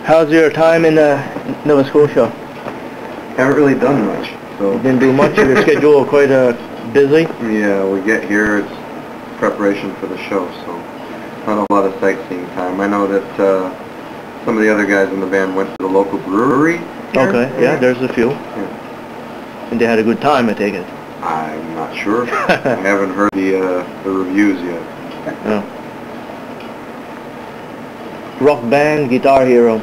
How's your time in Nova Scotia? Haven't really done much. So You didn't do much? Your schedule quite busy? yeah, we get here, it's preparation for the show, so not a lot of sightseeing time. I know that some of the other guys in the band went to the local brewery here. Okay, yeah, there's a few. Yeah. And they had a good time, I take it. I'm not sure. I haven't heard the reviews yet. Yeah. Rock band, Guitar Hero.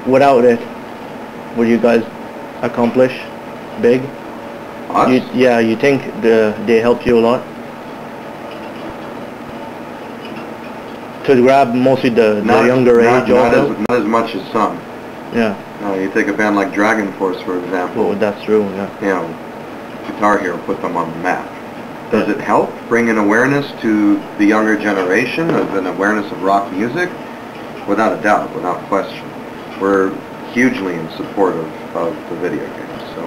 Without it, would you guys accomplish big? Us? You think they helped you a lot? To grab mostly the younger age also? Not as much as some. Yeah. You take a band like Dragon Force, for example. Well, that's true, yeah. Guitar Hero put them on the map. Does it help bring an awareness to the younger generation, of an awareness of rock music? Without a doubt, without question. We're hugely in support of the video game. So,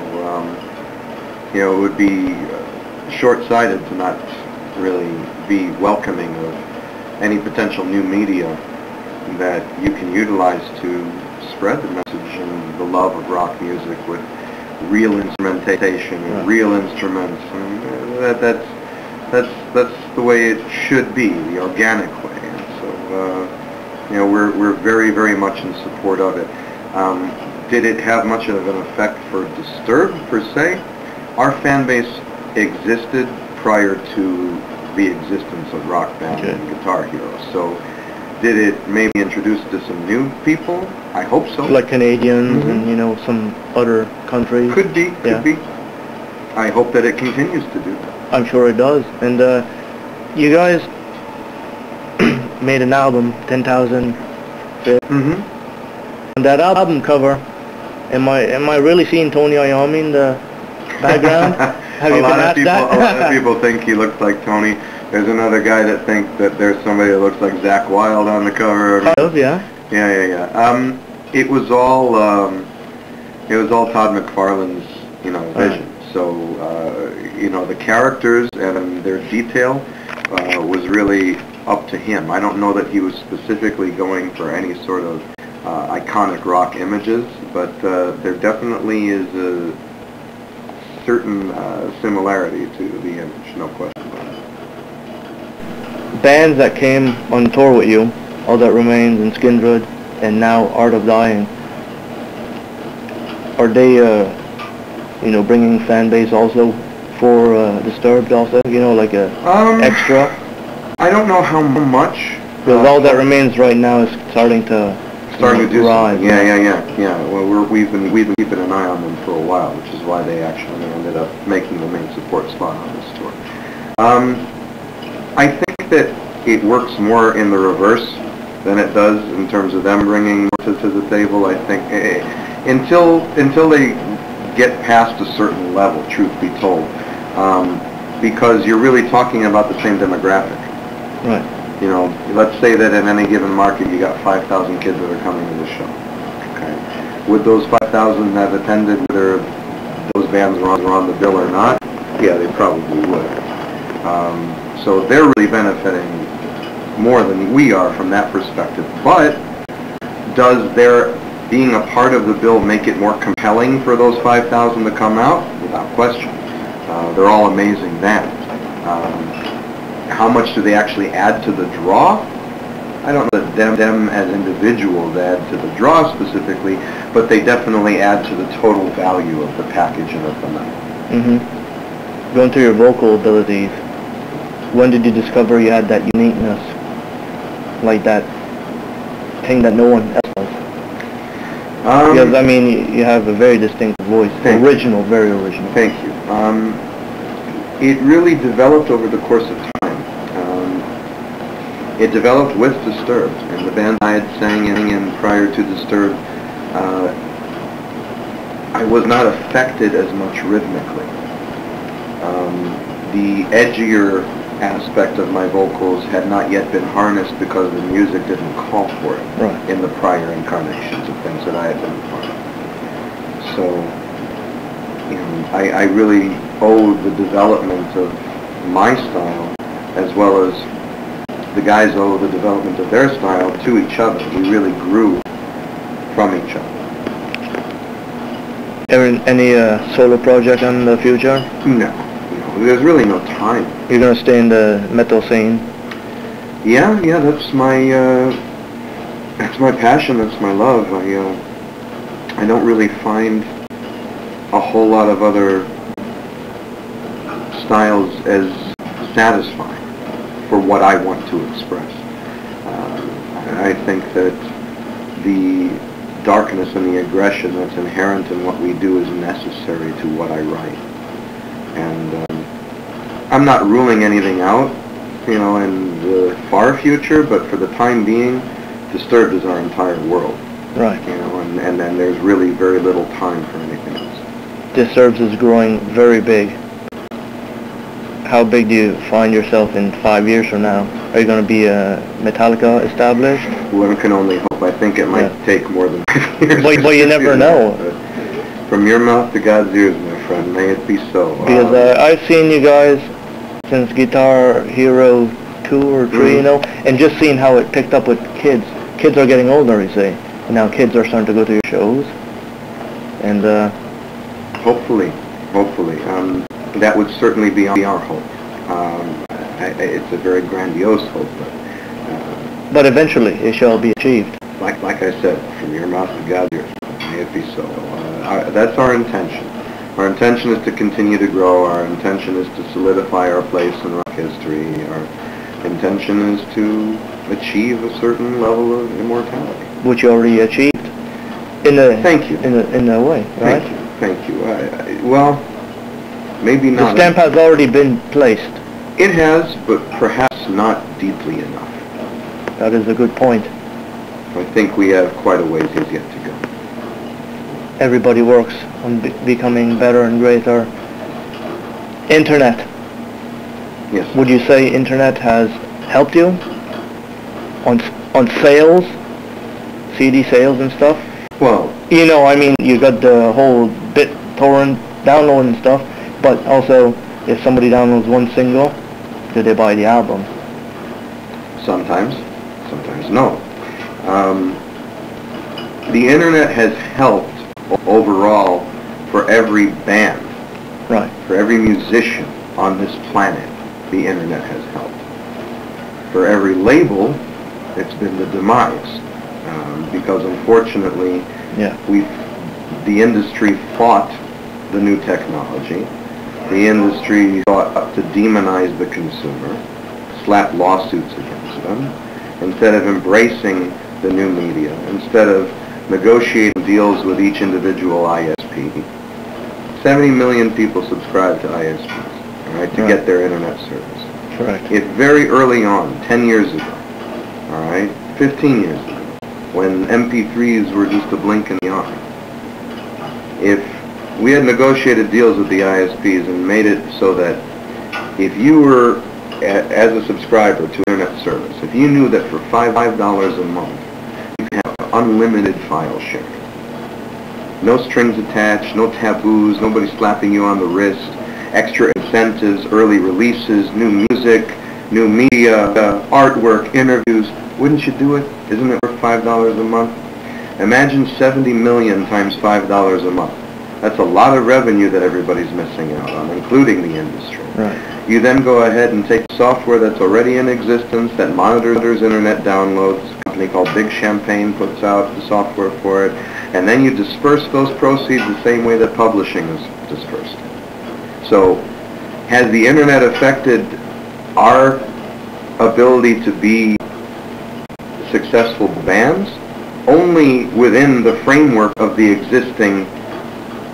it would be short-sighted to not really be welcoming of any potential new media that you can utilize to spread the message and the love of rock music with real instrumentation and real instruments. And that's the way it should be, the organic way. And so, we're very, very much in support of it. Did it have much of an effect for Disturbed, per se? Our fan base existed prior to the existence of Rock Band and Guitar Hero. So, did it maybe introduce to some new people? I hope so. Like Canadians and, some other countries. Could be. I hope that it continues to do that. I'm sure it does. And you guys made an album, 10,000 Feet. And that album cover, am I really seeing Tony Iommi in the background? Have you been asked that? A lot of people think he looks like Tony. There's another guy that thinks that there's somebody that looks like Zakk Wylde on the cover. Yeah. It was all Todd McFarlane's vision. So the characters and their detail was really up to him. I don't know that he was specifically going for any sort of iconic rock images, but there definitely is a certain similarity to the image, no question about it. Bands that came on tour with you, All That Remains and Skindred, and now Art of Dying, are they, bringing fan base also for Disturbed also, like a extra? I don't know how much. Because All That Remains right now is starting to do rise. Something. Yeah. Well, we've been keeping an eye on them for a while, which is why they actually ended up making the main support spot on this tour. I think that it works more in the reverse than it does in terms of them bringing to the table. I think until they get past a certain level, truth be told, because you're really talking about the same demographic. Right. Let's say that in any given market you got 5,000 kids that are coming to the show. Okay. Would those 5,000 have attended whether those bands were on the bill or not? Yeah, they probably would. So they're really benefiting more than we are from that perspective. But does their being a part of the bill make it more compelling for those 5,000 to come out? Without question. They're all amazing bands. How much do they actually add to the draw? I don't know that them as individuals add to the draw specifically, but they definitely add to the total value of the package and of the night. Going through your vocal abilities, when did you discover you had that uniqueness? Like that thing that no one else has? Because, you have a very distinctive voice. Original, very original. Thank you. It really developed over the course of time. It developed with Disturbed, and the band I had sang in prior to Disturbed, I was not affected as much rhythmically. The edgier aspect of my vocals had not yet been harnessed because the music didn't call for it in the prior incarnations of things that I had been a part of. So, I really owe the development of my style as well as the guys owe the development of their style to each other. We really grew from each other. Any solo project in the future? No, there's really no time. You're gonna stay in the metal scene? Yeah, that's my passion, that's my love. I don't really find a whole lot of other styles as satisfying for what I want to express. I think that the darkness and the aggression that's inherent in what we do is necessary to what I write. And I'm not ruling anything out, in the far future, but for the time being, Disturbed is our entire world. Right. And then there's really very little time for anything else. Disturbed is growing very big. How big do you find yourself in 5 years from now? Are you going to be Metallica established? One can only hope. I think it might take more than 5 years. But you never know. From your mouth to God's ears, my friend. May it be so. Because I've seen you guys since Guitar Hero 2 or 3, and just seeing how it picked up with kids. Kids are getting older, you see. And now kids are starting to go to your shows. And hopefully. That would certainly be our hope. It's a very grandiose hope, but eventually it shall be achieved. Like I said, from your mouth to God's ears, may it be so. That's our intention. Our intention is to continue to grow. Our intention is to solidify our place in rock history. Our intention is to achieve a certain level of immortality. Which you already achieved. Thank you. In a way, right? Thank you. Well, maybe not. The stamp has already been placed. It has, but perhaps not deeply enough. That is a good point. I think we have quite a ways yet to go. Everybody works on becoming better and greater. Internet. Yes. Would you say internet has helped you on sales, CD sales and stuff? Well, you got the whole BitTorrent download and stuff, but also if somebody downloads one single, do they buy the album? Sometimes no. The internet has helped overall for every band, right? For every musician on this planet, the internet has helped. For every label, it's been the demise, because unfortunately, the industry fought the new technology. The industry sought to demonize the consumer, slap lawsuits against them, instead of embracing the new media, instead of negotiating deals with each individual ISP. 70 million people subscribe to ISPs, to get their internet service. Correct. It very early on, 10 years ago, 15 years ago, when MP3s were just a blink in the eye. If we had negotiated deals with the ISPs and made it so that if you were, as a subscriber to internet service, if you knew that for $5 a month, you could have unlimited file sharing. No strings attached, no taboos, nobody slapping you on the wrist, extra incentives, early releases, new music, new media, artwork, interviews. Wouldn't you do it? Isn't it worth $5 a month? Imagine 70 million times $5 a month. That's a lot of revenue that everybody's missing out on, including the industry. Right. You then go ahead and take software that's already in existence that monitors internet downloads. A company called Big Champagne puts out the software for it, and then you disperse those proceeds the same way that publishing is dispersed. So, has the internet affected our ability to be successful bands? Only within the framework of the existing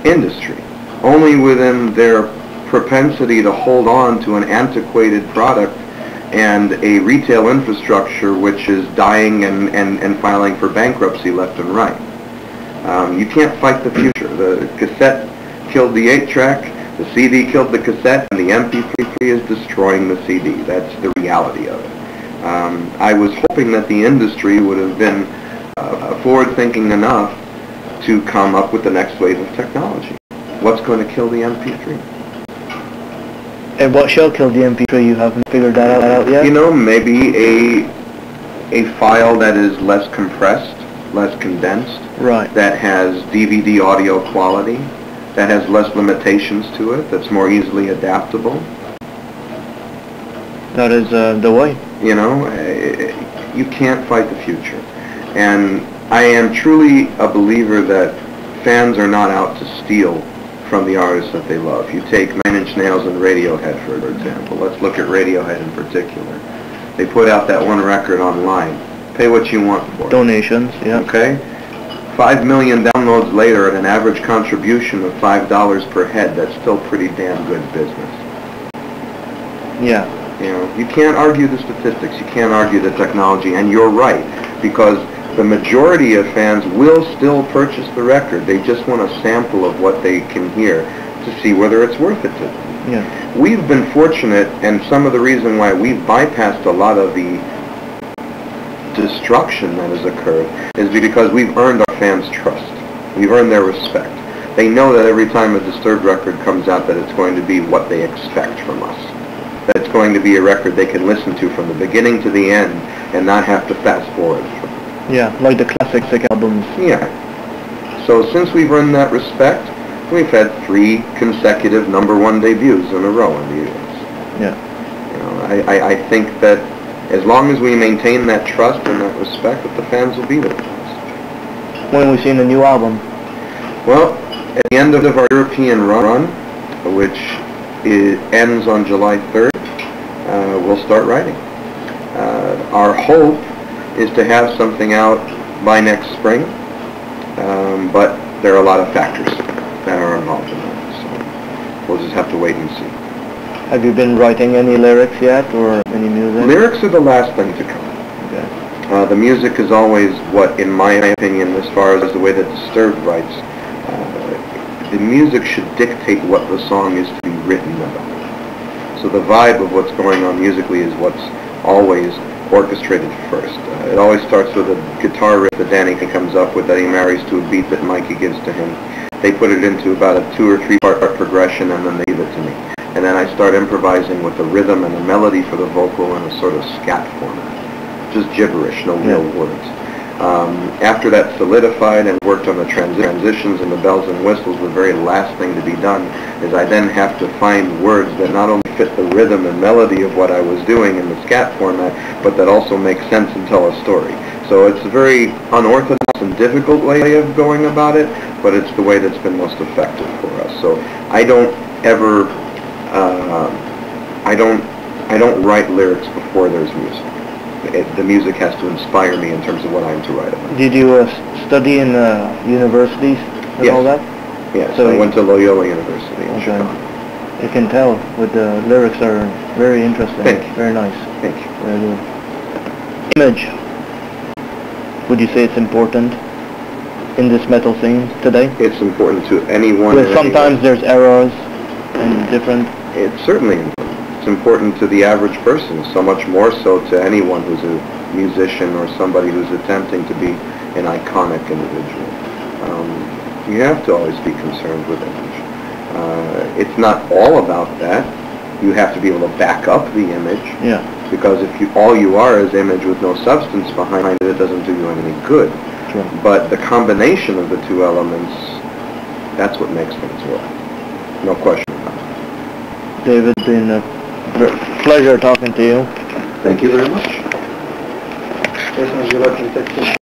industry. Only within their propensity to hold on to an antiquated product and a retail infrastructure which is dying and filing for bankruptcy left and right. You can't fight the future. The cassette killed the 8-track, the CD killed the cassette, and the MP3 is destroying the CD. That's the reality of it. I was hoping that the industry would have been forward-thinking enough to come up with the next wave of technology. What's going to kill the MP3? And what shall kill the MP3? You haven't figured that out yet? You know, maybe a file that is less compressed, less condensed, Right. that has DVD audio quality, that has less limitations to it, that's more easily adaptable. That is the way. You know, you can't fight the future. And I am truly a believer that fans are not out to steal from the artists that they love. You take Nine Inch Nails and Radiohead, for example. Let's look at Radiohead in particular. They put out that one record online. Pay what you want for it. Donations, yeah. Okay? 5 million downloads later at an average contribution of $5 per head. That's still pretty damn good business. Yeah. You know, you can't argue the statistics, you can't argue the technology, and you're right, because the majority of fans will still purchase the record. They just want a sample of what they can hear to see whether it's worth it to them. Yeah. We've been fortunate, and some of the reason why we've bypassed a lot of the destruction that has occurred is because we've earned our fans' trust. We've earned their respect. They know that every time a Disturbed record comes out that it's going to be what they expect from us. That it's going to be a record they can listen to from the beginning to the end and not have to fast forward. Yeah, like the classic albums. Yeah. So since we've earned that respect, we've had 3 consecutive #1 debuts in a row in the U.S. Yeah. You know, I think that as long as we maintain that trust and that respect, that the fans will be there for us. When we seen the new album? Well, at the end of our European run, which ends on July 3rd, we'll start writing. Our hope is to have something out by next spring, but there are a lot of factors that are involved in that, so we'll just have to wait and see. Have you been writing any lyrics yet, or any music? Lyrics are the last thing to come. Okay. The music is always what, in my opinion, as far as the way that Disturbed writes, the music should dictate what the song is to be written about. So the vibe of what's going on musically is what's always orchestrated first. It always starts with a guitar riff that Danny comes up with that he marries to a beat that Mikey gives to him. They put it into about a 2 or 3 part progression, and then they give it to me. And then I start improvising with the rhythm and the melody for the vocal in a sort of scat format. Just gibberish, no real words. After that's solidified and worked on the transitions and the bells and whistles, the very last thing to be done is I then have to find words that not only fit the rhythm and melody of what I was doing in the scat format, but that also make sense and tell a story. So it's a very unorthodox and difficult way of going about it, but it's the way that's been most effective for us. So I don't ever, I don't write lyrics before there's music. The music has to inspire me in terms of what I'm to write about. Did you study in universities and Yes. all that? Yes, So I went to Loyola University in Okay. Chicago. You can tell with the lyrics are very interesting. Thank you. Very nice. Thank you. Very good. Image. Would you say it's important in this metal scene today? It's important to anyone. Because sometimes there's errors and different. It's certainly important. It's important to the average person, so much more so to anyone who's a musician or somebody who's attempting to be an iconic individual. You have to always be concerned with image. It's not all about that. You have to be able to back up the image. Yeah. Because if all you are is image with no substance behind it, it doesn't do you any good. Sure. But the combination of the 2 elements, that's what makes things work. No question about it. David, it's been a pleasure talking to you. Thank you very much. Would you like to take